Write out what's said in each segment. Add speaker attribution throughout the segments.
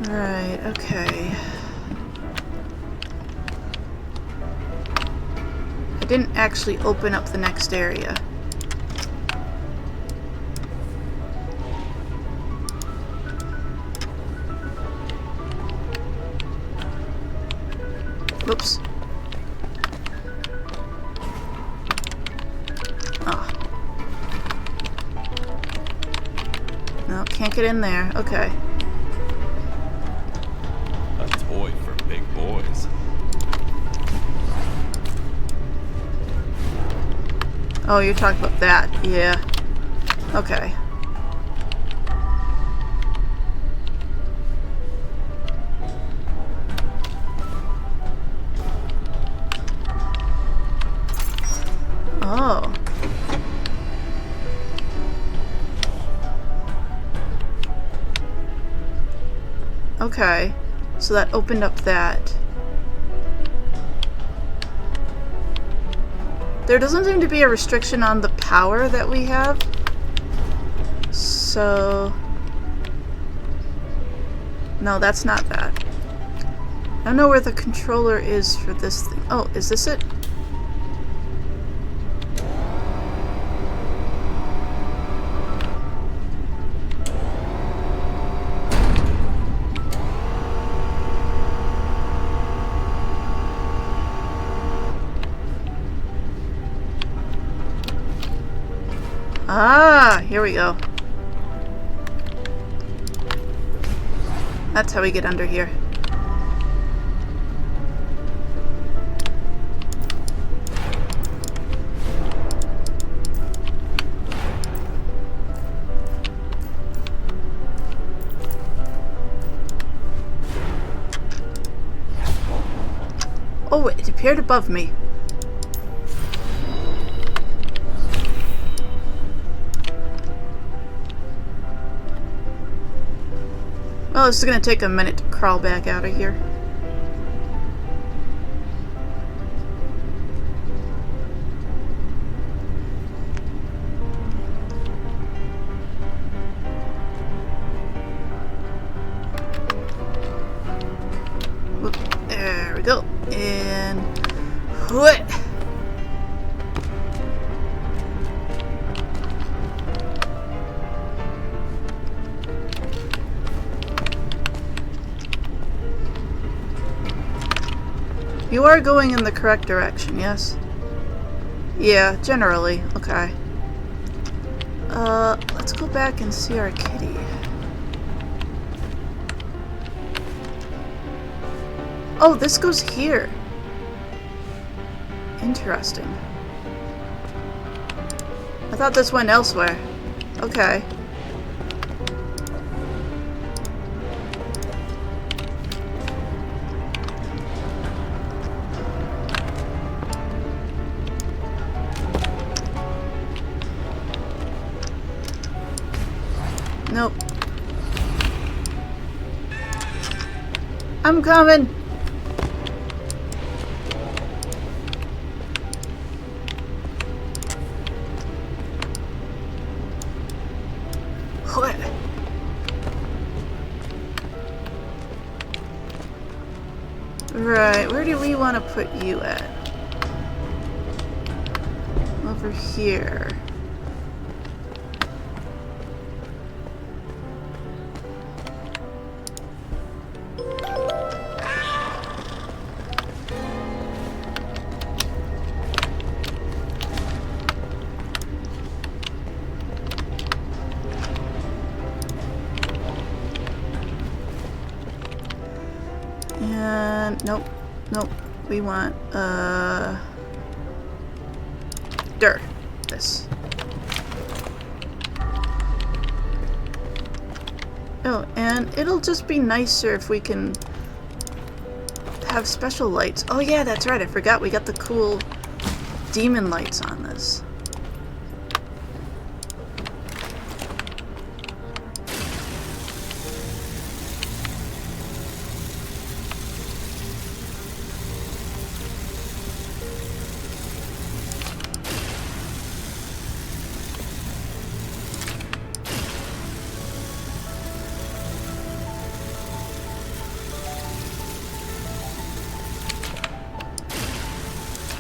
Speaker 1: Right, okay. I didn't actually open up the next area. Whoops. Oh. No, can't get in there. Okay.
Speaker 2: A toy for big boys.
Speaker 1: Oh, you're talking about that. Yeah. Okay. Oh. Okay. So that opened up that. There doesn't seem to be a restriction on the power that we have. So... No, that's not that. I don't know where the controller is for this thing. Oh, is this it? Ah, here we go. That's how we get under here. Oh, it appeared above me. Well, this is gonna take a minute to crawl back out of here. Whoop, there we go. And what? You are going in the correct direction, yes? Yeah, generally. Okay. Let's go back and see our kitty. Oh, this goes here. Interesting. I thought this went elsewhere. Okay. Nope. I'm coming. What? Right, where do we want to put you at? Over here. And nope, nope. We want dirt. This. Oh, and it'll just be nicer if we can have special lights. Oh yeah, that's right. I forgot we got the cool demon lights on this.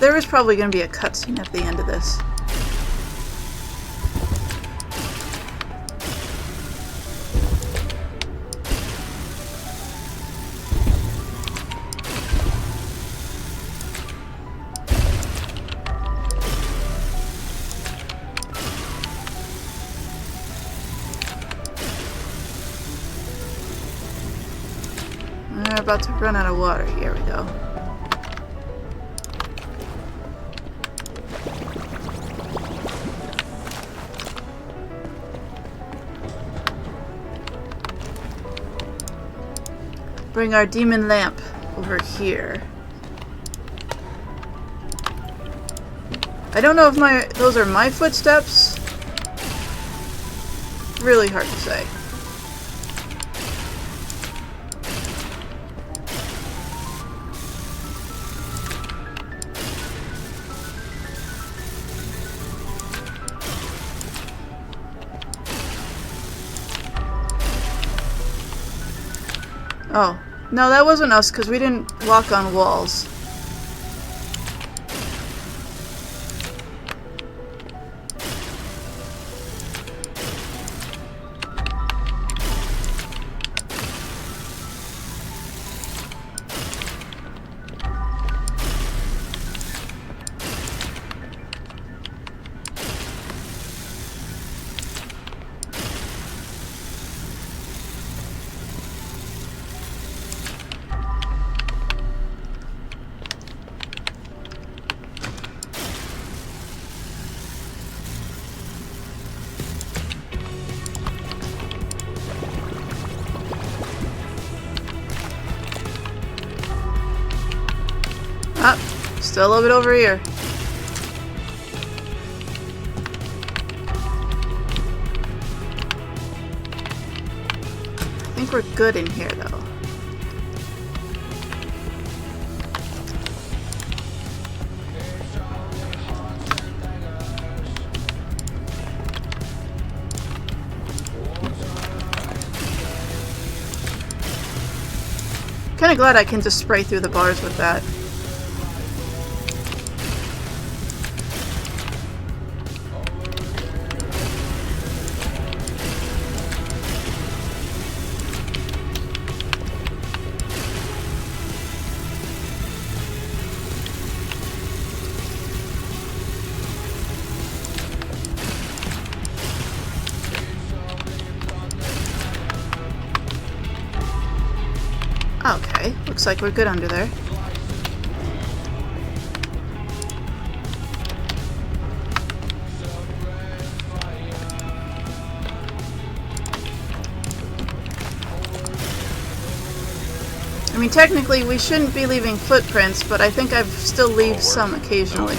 Speaker 1: There is probably going to be a cutscene at the end of this. We're about to run out of water. Here we go. Bring our demon lamp over here. I don't know if those are my footsteps. Really hard to say. Oh, no, that wasn't us because we didn't walk on walls. Ah, still a little bit over here. I think we're good in here, though. Kinda glad I can just spray through the bars with that. Okay, looks like we're good under there. I mean, technically we shouldn't be leaving footprints, but I think I still leave some occasionally.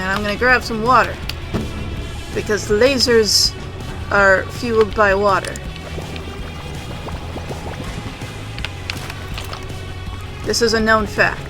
Speaker 1: I'm gonna grab some water, because lasers are fueled by water. This is a known fact.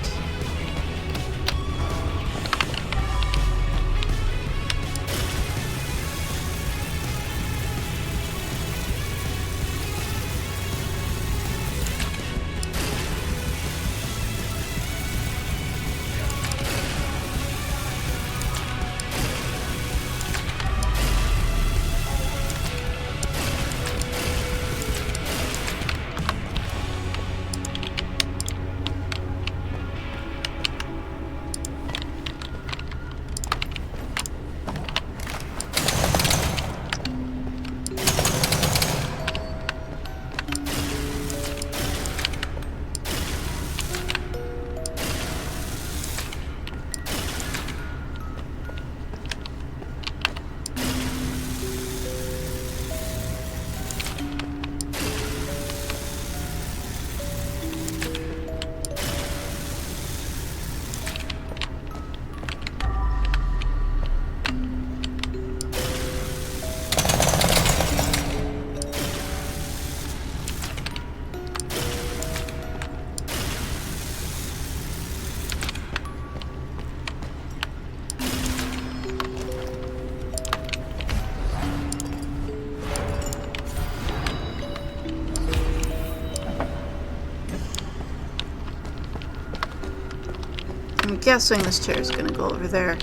Speaker 1: I'm guessing this chair is going to go over there.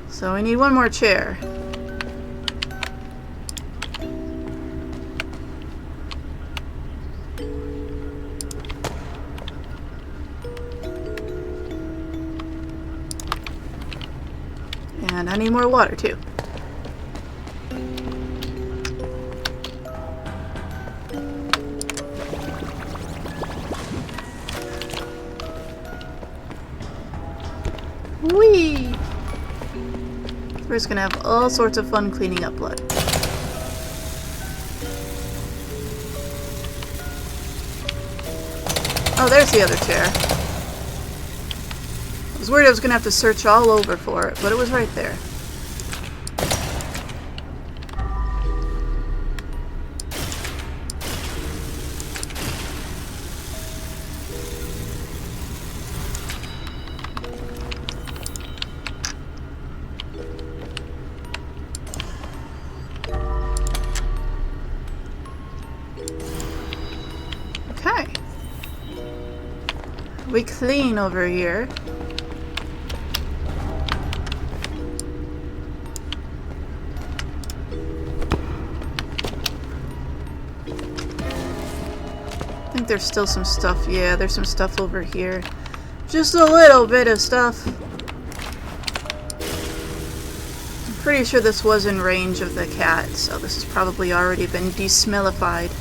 Speaker 1: So we need one more chair. And I need more water too. Whee! We're just gonna have all sorts of fun cleaning up blood. Oh, there's the other chair. I was worried I was gonna have to search all over for it, but it was right there. Okay. We clean over here. I think there's still some stuff. Yeah, there's some stuff over here. Just a little bit of stuff. I'm pretty sure this was in range of the cat, so this has probably already been desmellified.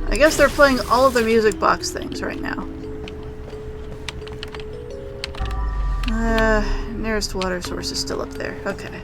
Speaker 1: I guess they're playing all of the music box things right now. Nearest water source is still up there. Okay.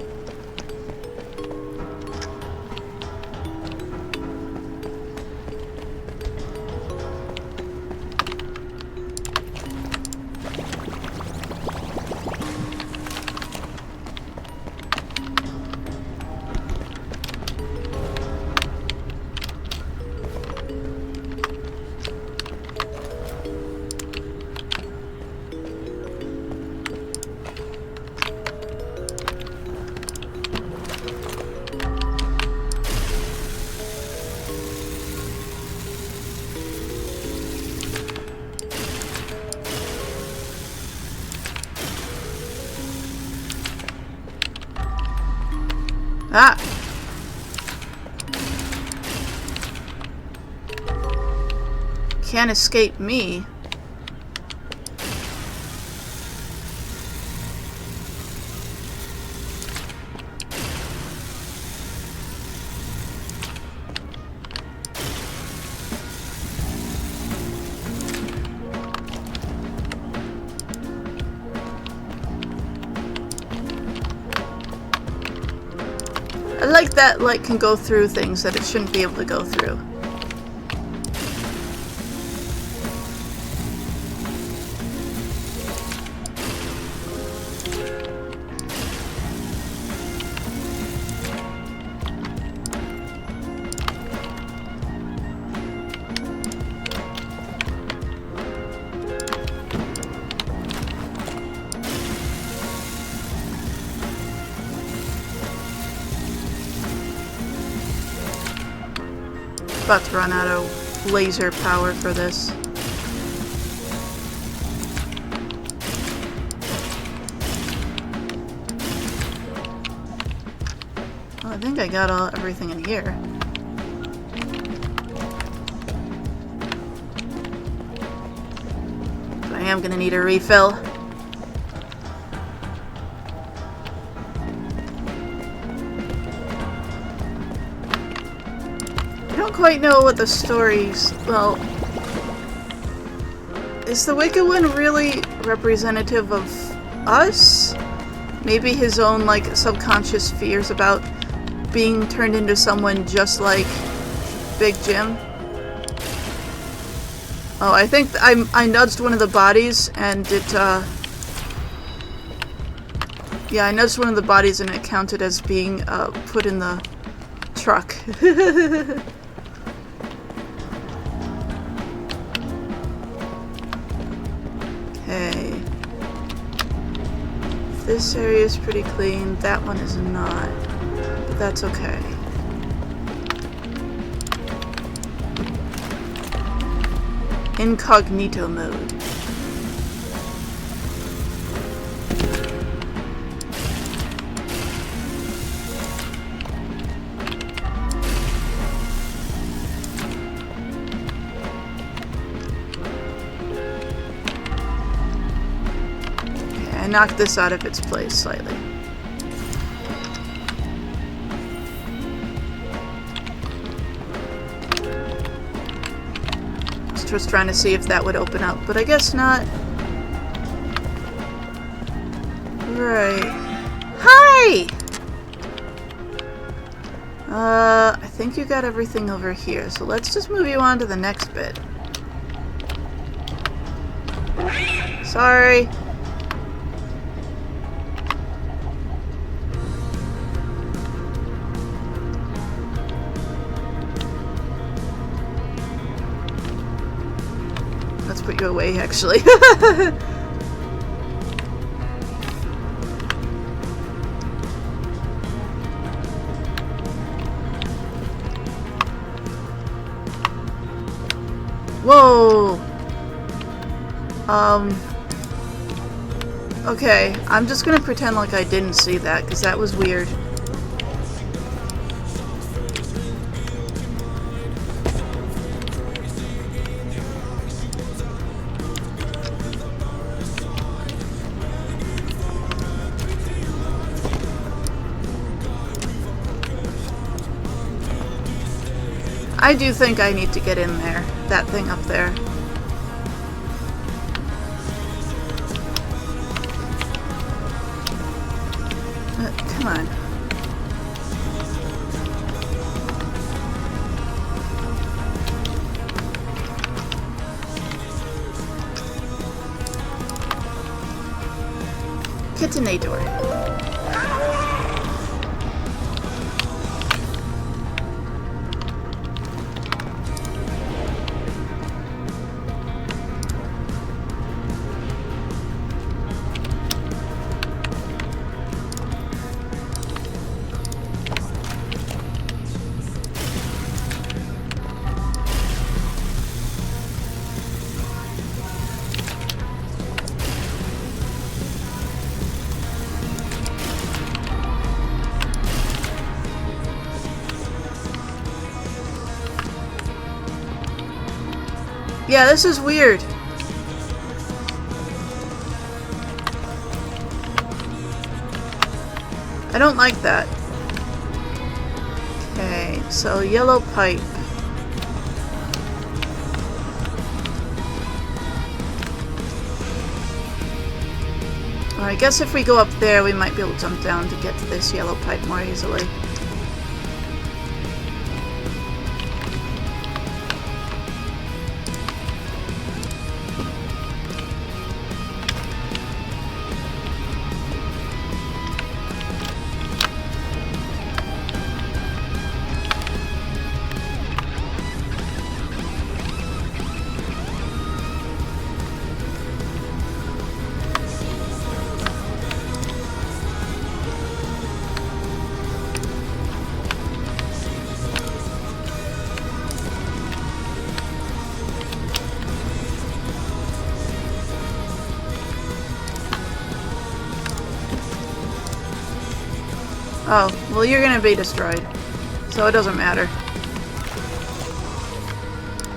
Speaker 1: Ah! Can't escape me. I like that light can go through things that it shouldn't be able to go through. About to run out of laser power for this. Well, I think I got everything in here. But I am gonna need a refill. I don't quite know what the story's... Well, is the Wicked One really representative of us? Maybe his own, like, subconscious fears about being turned into someone just like Big Jim. Oh, I think I nudged one of the bodies and it, yeah, I nudged one of the bodies and it counted as being, put in the truck. Okay. This area is pretty clean. That one is not. But that's okay. Incognito mode. I knocked this out of its place slightly. Just trying to see if that would open up, but I guess not. Right. Hi! I think you got everything over here, so let's just move you on to the next bit. Sorry. Let's put you away, actually. Whoa! Okay, I'm just gonna pretend like I didn't see that, because that was weird. I do think I need to get in there. That thing up there. Come on. Kittenator. Yeah, this is weird. I don't like that. Okay, so yellow pipe. Well, I guess if we go up there, we might be able to jump down to get to this yellow pipe more easily. Oh, well, you're gonna be destroyed, so it doesn't matter.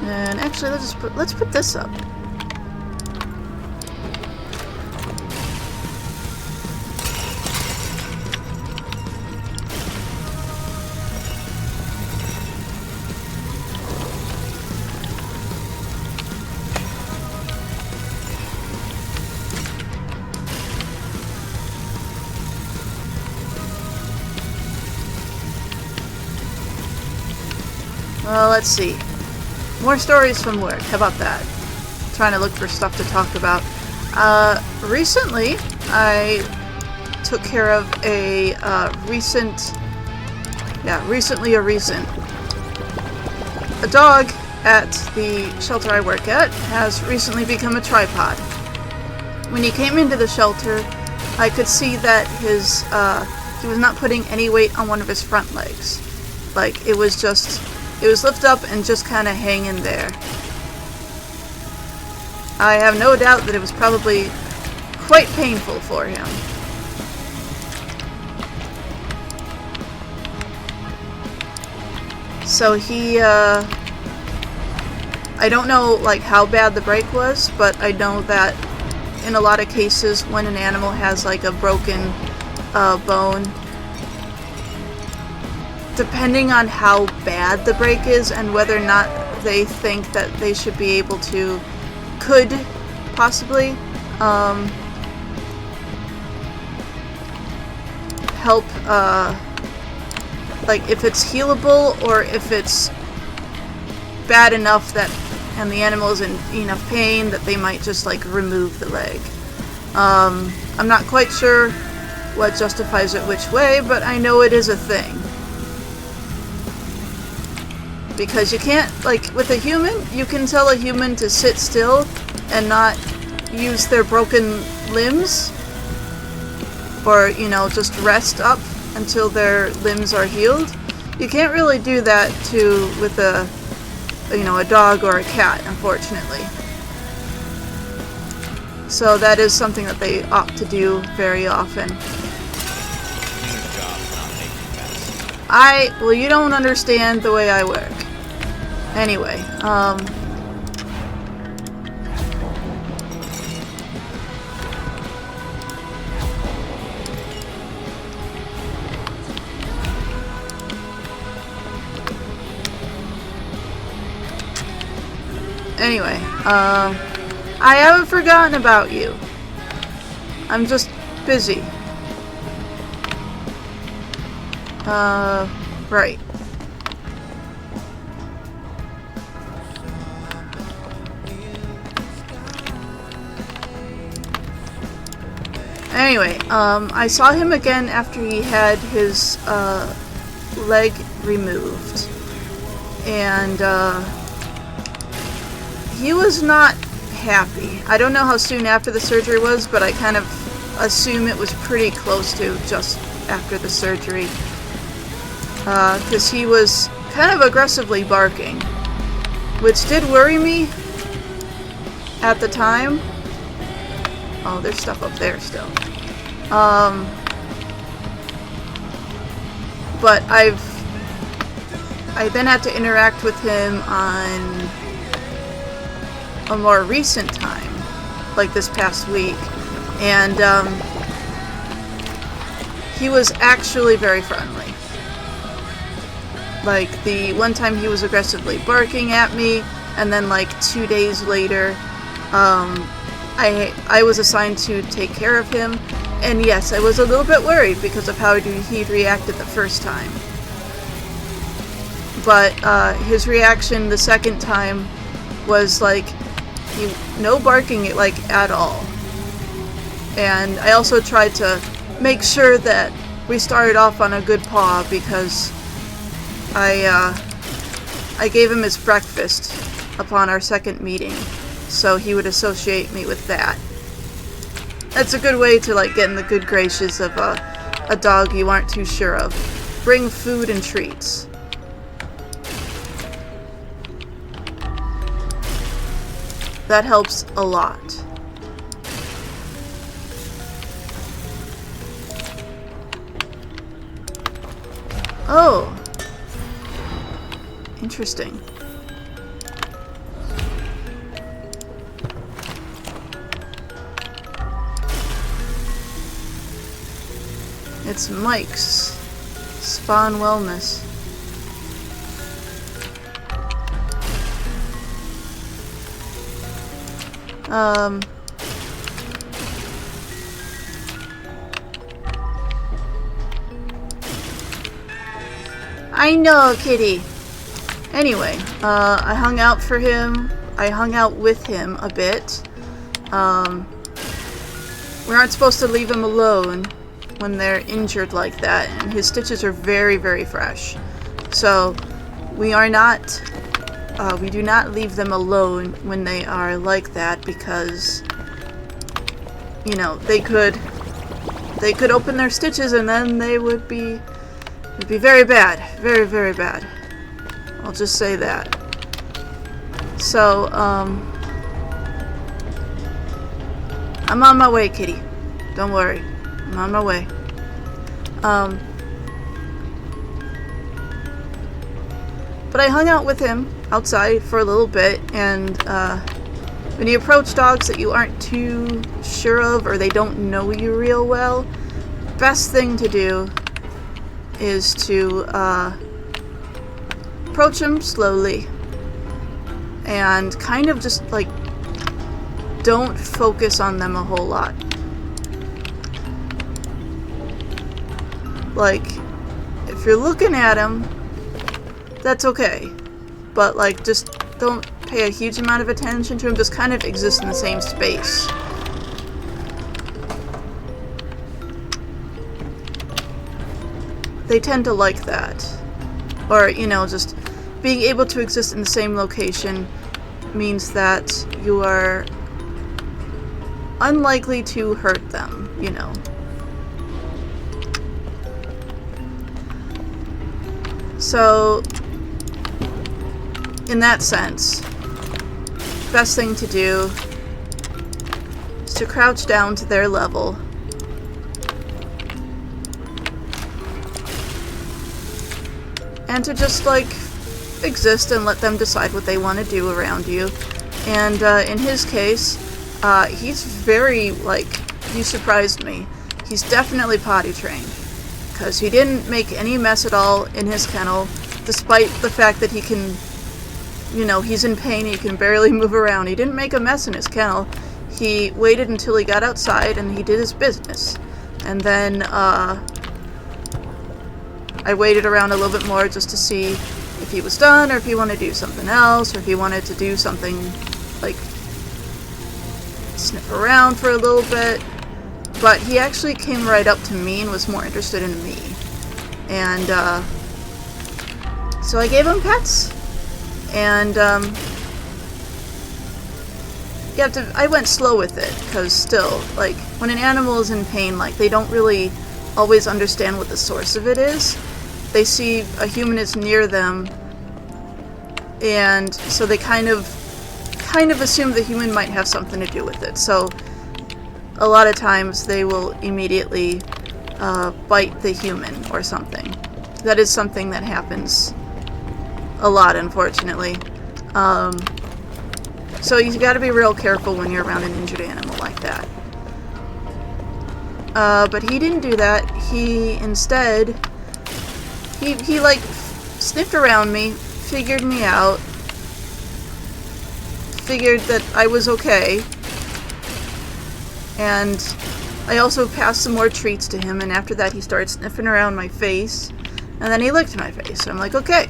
Speaker 1: And actually, let's put this up. Well, let's see. More stories from work. How about that? Trying to look for stuff to talk about. Recently, I took care of a a dog at the shelter I work at has recently become a tripod. When he came into the shelter, I could see that he was not putting any weight on one of his front legs. Like, it was lifted up and just kind of hanging there. I have no doubt that it was probably quite painful for him. So he, I don't know like how bad the break was, but I know that in a lot of cases when an animal has like a broken bone, depending on how bad the break is and whether or not they think that they should be able to, could possibly help, like if it's healable or if it's bad enough that and the animal is in enough pain that they might just like remove the leg. I'm not quite sure what justifies it which way, but I know it is a thing. Because you can't, like with a human, you can tell a human to sit still and not use their broken limbs, or just rest up until their limbs are healed. You can't really do that with a dog or a cat, unfortunately. So that is something that they opt to do very often. Well, you don't understand the way I work. Anyway, I haven't forgotten about you. I'm just busy. Right. Anyway, I saw him again after he had his leg removed, and he was not happy. I don't know how soon after the surgery was, but I kind of assume it was pretty close to just after the surgery, because he was kind of aggressively barking, which did worry me at the time. Oh, there's stuff up there still. But I then had to interact with him on a more recent time, like this past week, and he was actually very friendly. Like, the one time he was aggressively barking at me, and then like 2 days later, I was assigned to take care of him, and yes, I was a little bit worried because of how he'd reacted the first time. But his reaction the second time was like, no barking like at all. And I also tried to make sure that we started off on a good paw, because I gave him his breakfast upon our second meeting, so he would associate me with that. That's a good way to like get in the good graces of a dog you aren't too sure of. Bring food and treats. That helps a lot. Oh, interesting. It's Mike's Spawn Wellness. I know, kitty. Anyway, I hung out for him. I hung out with him a bit. We aren't supposed to leave him alone when they're injured like that, and his stitches are very, very fresh. So we do not leave them alone when they are like that, because, you know, they could open their stitches and then they would be very bad, very, very bad. I'll just say that. So, I'm on my way, kitty. Don't worry. I'm on my way. But I hung out with him outside for a little bit, and when you approach dogs that you aren't too sure of, or they don't know you real well, best thing to do is to approach them slowly and kind of just like don't focus on them a whole lot. Like, if you're looking at them, that's okay, but like just don't pay a huge amount of attention to them. Just kind of exist in the same space. They tend to like that. Or, you know, just being able to exist in the same location means that you are unlikely to hurt them, you know. So, in that sense, best thing to do is to crouch down to their level. And to just, like, exist and let them decide what they want to do around you. And in his case, he's very, like, he surprised me. He's definitely potty trained. Because he didn't make any mess at all in his kennel, despite the fact that he can, you know, he's in pain, he can barely move around. He didn't make a mess in his kennel. He waited until he got outside and he did his business. And then, I waited around a little bit more just to see if he was done, or if he wanted to do something else, or if he wanted to do something like sniff around for a little bit. But he actually came right up to me and was more interested in me. And so I gave him pets. And I went slow with it, because still, like, when an animal is in pain, like, they don't really always understand what the source of it is. They see a human is near them, and so they kind of assume the human might have something to do with it. So a lot of times they will immediately bite the human or something. That is something that happens a lot, unfortunately. So you gotta be real careful when you're around an injured animal like that. But he didn't do that. He instead, he like sniffed around me, figured me out, figured that I was okay, and I also passed some more treats to him, and after that he started sniffing around my face, and then he licked my face. So I'm like, okay,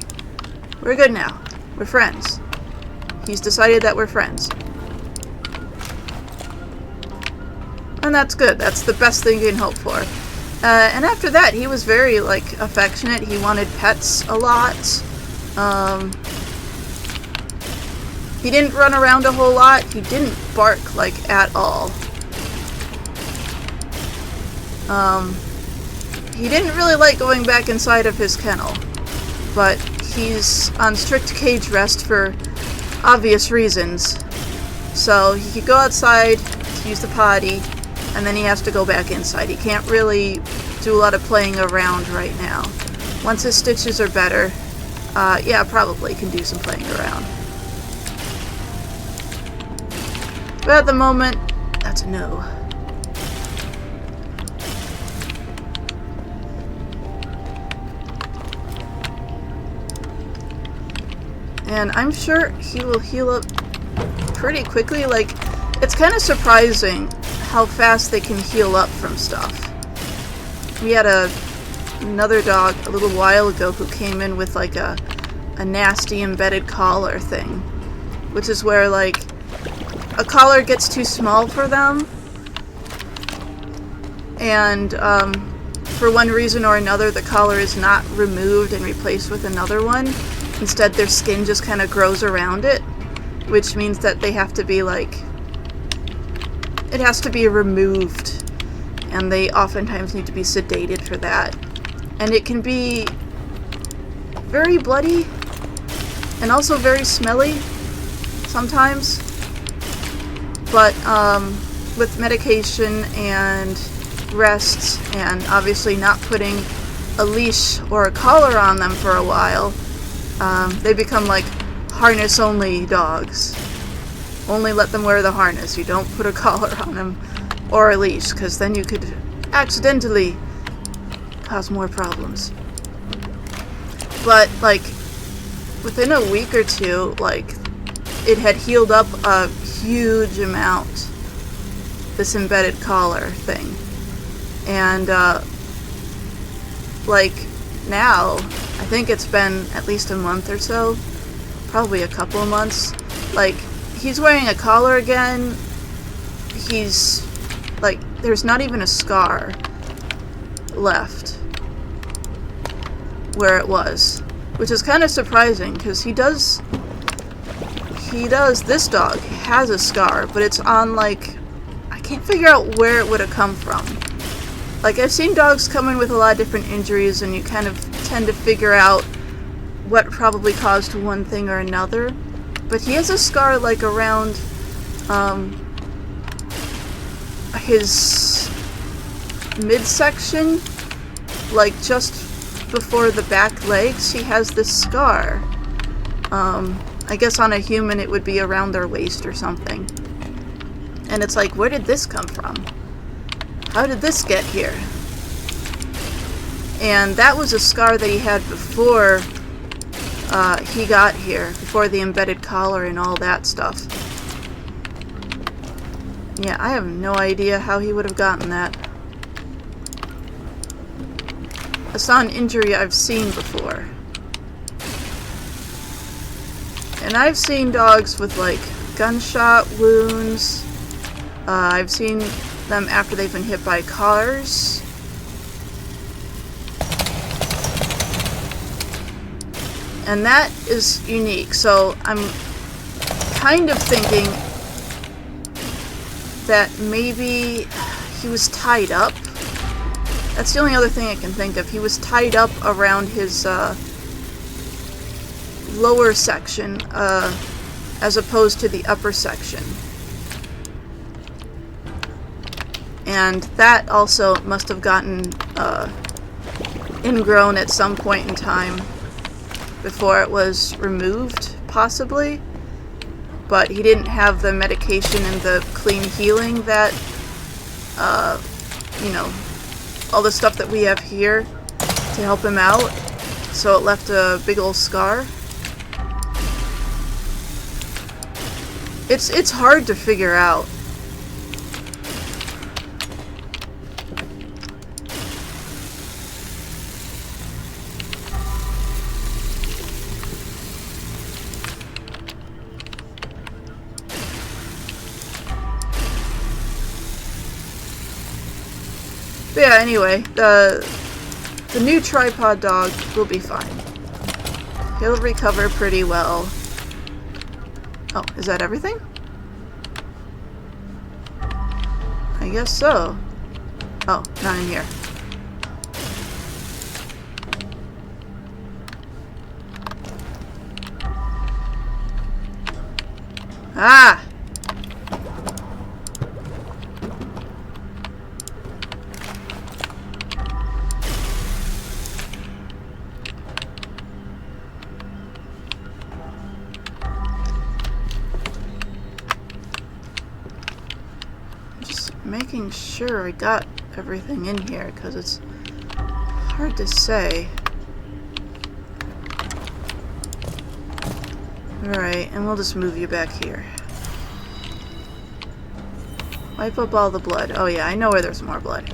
Speaker 1: we're good now. We're friends. He's decided that we're friends. And that's good. That's the best thing you can hope for. And after that, he was very, like, affectionate. He wanted pets a lot. He didn't run around a whole lot. He didn't bark, like, at all. He didn't really like going back inside of his kennel. But he's on strict cage rest for obvious reasons. So he could go outside to use the potty, and then he has to go back inside. He can't really do a lot of playing around right now. Once his stitches are better, yeah, probably can do some playing around. But at the moment, that's a no. And I'm sure he will heal up pretty quickly. Like, it's kind of surprising how fast they can heal up from stuff. We had another dog a little while ago who came in with like a a nasty embedded collar thing, which is where like a collar gets too small for them, and for one reason or another the collar is not removed and replaced with another one. Instead their skin just kind of grows around it, which means that they have to be like, it has to be removed, and they oftentimes need to be sedated for that. And it can be very bloody and also very smelly sometimes, but with medication and rest, and obviously not putting a leash or a collar on them for a while, they become like harness only dogs. Only let them wear the harness. You don't put a collar on them or a leash, because then you could accidentally cause more problems. But like within a week or two, like it had healed up a huge amount, this embedded collar thing. And like now, I think it's been at least a month or so, probably a couple of months, like he's wearing a collar again. He's like, there's not even a scar left where it was, which is kind of surprising, because this dog has a scar, but it's on like, I can't figure out where it would have come from. Like, I've seen dogs come in with a lot of different injuries, and you kind of tend to figure out what probably caused one thing or another. But he has a scar like around his midsection, like just before the back legs. He has this scar. I guess on a human it would be around their waist or something. And it's like, where did this come from? How did this get here? And that was a scar that he had before he got here, before the embedded collar and all that stuff. Yeah, I have no idea how he would have gotten that. It's not an injury I've seen before. And I've seen dogs with like gunshot wounds. I've seen them after they've been hit by cars. And that is unique. So I'm kind of thinking that maybe he was tied up. That's the only other thing I can think of. He was tied up around his lower section as opposed to the upper section. And that also must have gotten ingrown at some point in time before it was removed, possibly. But he didn't have the medication and the clean healing that, you know, all the stuff that we have here to help him out. So it left a big old scar. It's hard to figure out. But yeah, anyway, the new tripod dog will be fine. He'll recover pretty well. Oh, is that everything? I guess so. Oh, not in here. Ah! Making sure I got everything in here, because it's hard to say. Alright, and we'll just move you back here. Wipe up all the blood. Oh yeah, I know where there's more blood.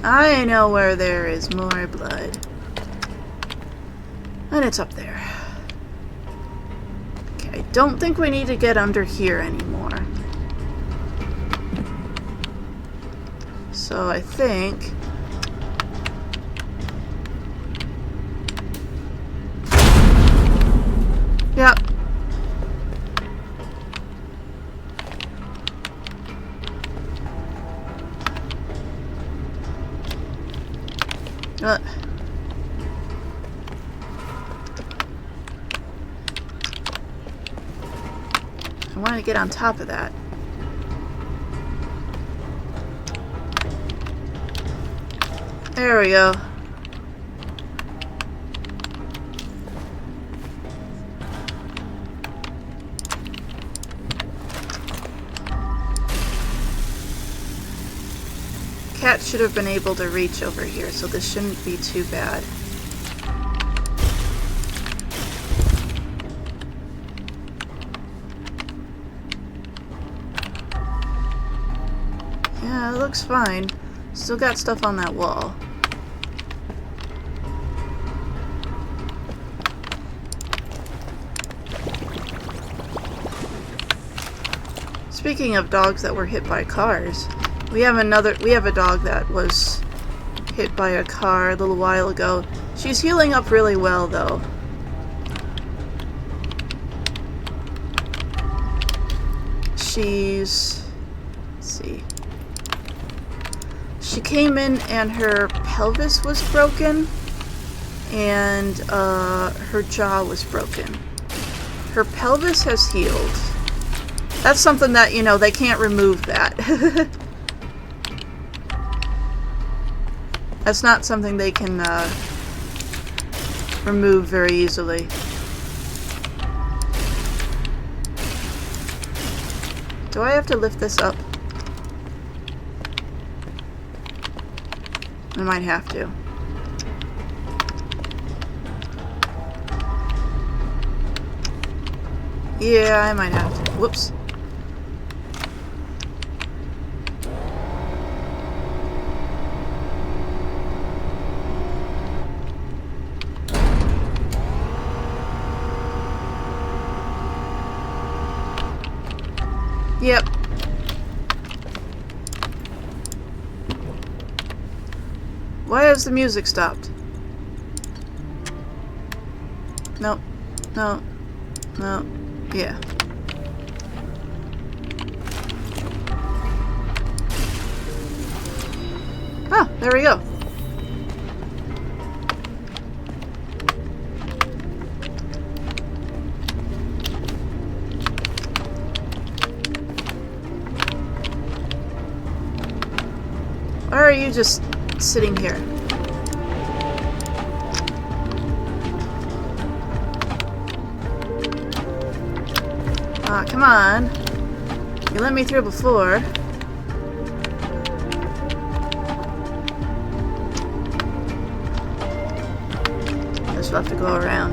Speaker 1: I know where there is more blood. And it's up there. Okay, I don't think we need to get under here anymore. So I think... Yep. I want to get on top of that. There we go. Cat should have been able to reach over here, so this shouldn't be too bad. Yeah, it looks fine. Still got stuff on that wall. Speaking of dogs that were hit by cars, we have a dog that was hit by a car a little while ago. She's healing up really well though. Let's see. She came in and her pelvis was broken and her jaw was broken. Her pelvis has healed. That's something that, you know, they can't remove that. That's not something they can remove very easily. Do I have to lift this up? I might have to. Yeah, I might have to. Whoops. Yep. Why has the music stopped? No. No. No. Yeah. Ah, there we go. Why are you just sitting here? Ah, come on. You let me through before. I just have to go around.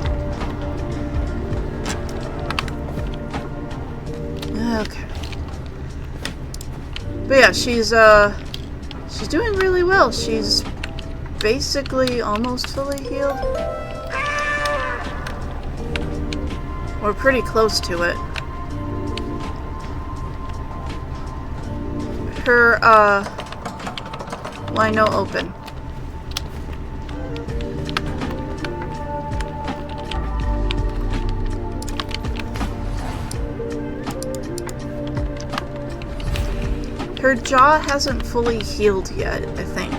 Speaker 1: Okay. But yeah, she's doing really well. She's basically almost fully healed. We're pretty close to it. Her, why no open? Her jaw hasn't fully healed yet, I think.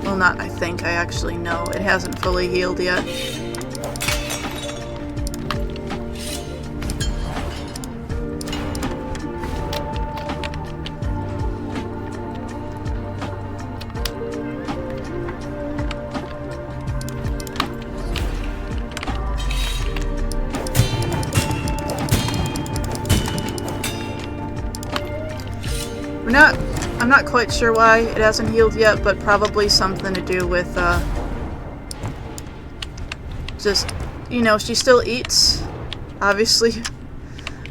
Speaker 1: Well, not I think, I actually know it hasn't fully healed yet. I'm not quite sure why it hasn't healed yet, but probably something to do with, just, you know, she still eats, obviously.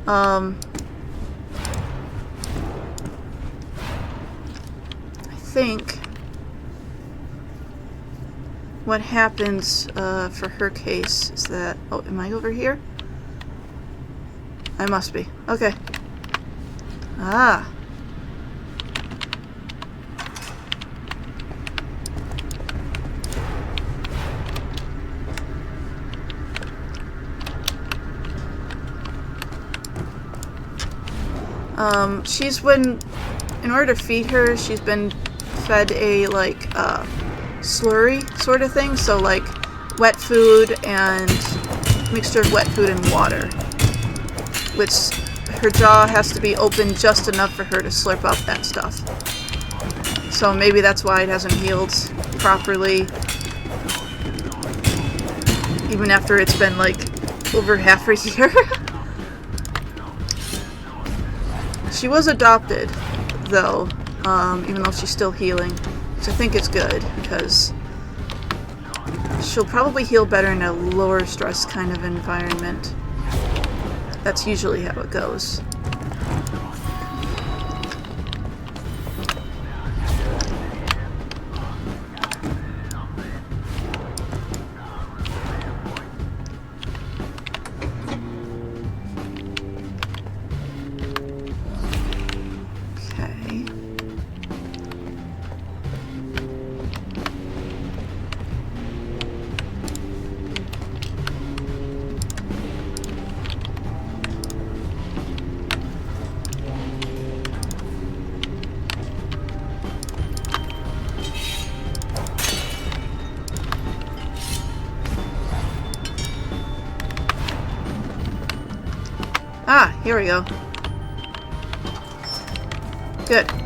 Speaker 1: I think what happens for her case is that... Oh, am I over here? I must be. Okay. Ah. She's been... In order to feed her, she's been fed a, like, slurry sort of thing. So, like, wet food and mixture of wet food and water. Which her jaw has to be open just enough for her to slurp up that stuff. So maybe that's why it hasn't healed properly. Even after it's been, like, over half a year. She was adopted, though, even though she's still healing. Which I think is good, because she'll probably heal better in a lower stress kind of environment. That's usually how it goes. Okay. Ah, here we go. Good.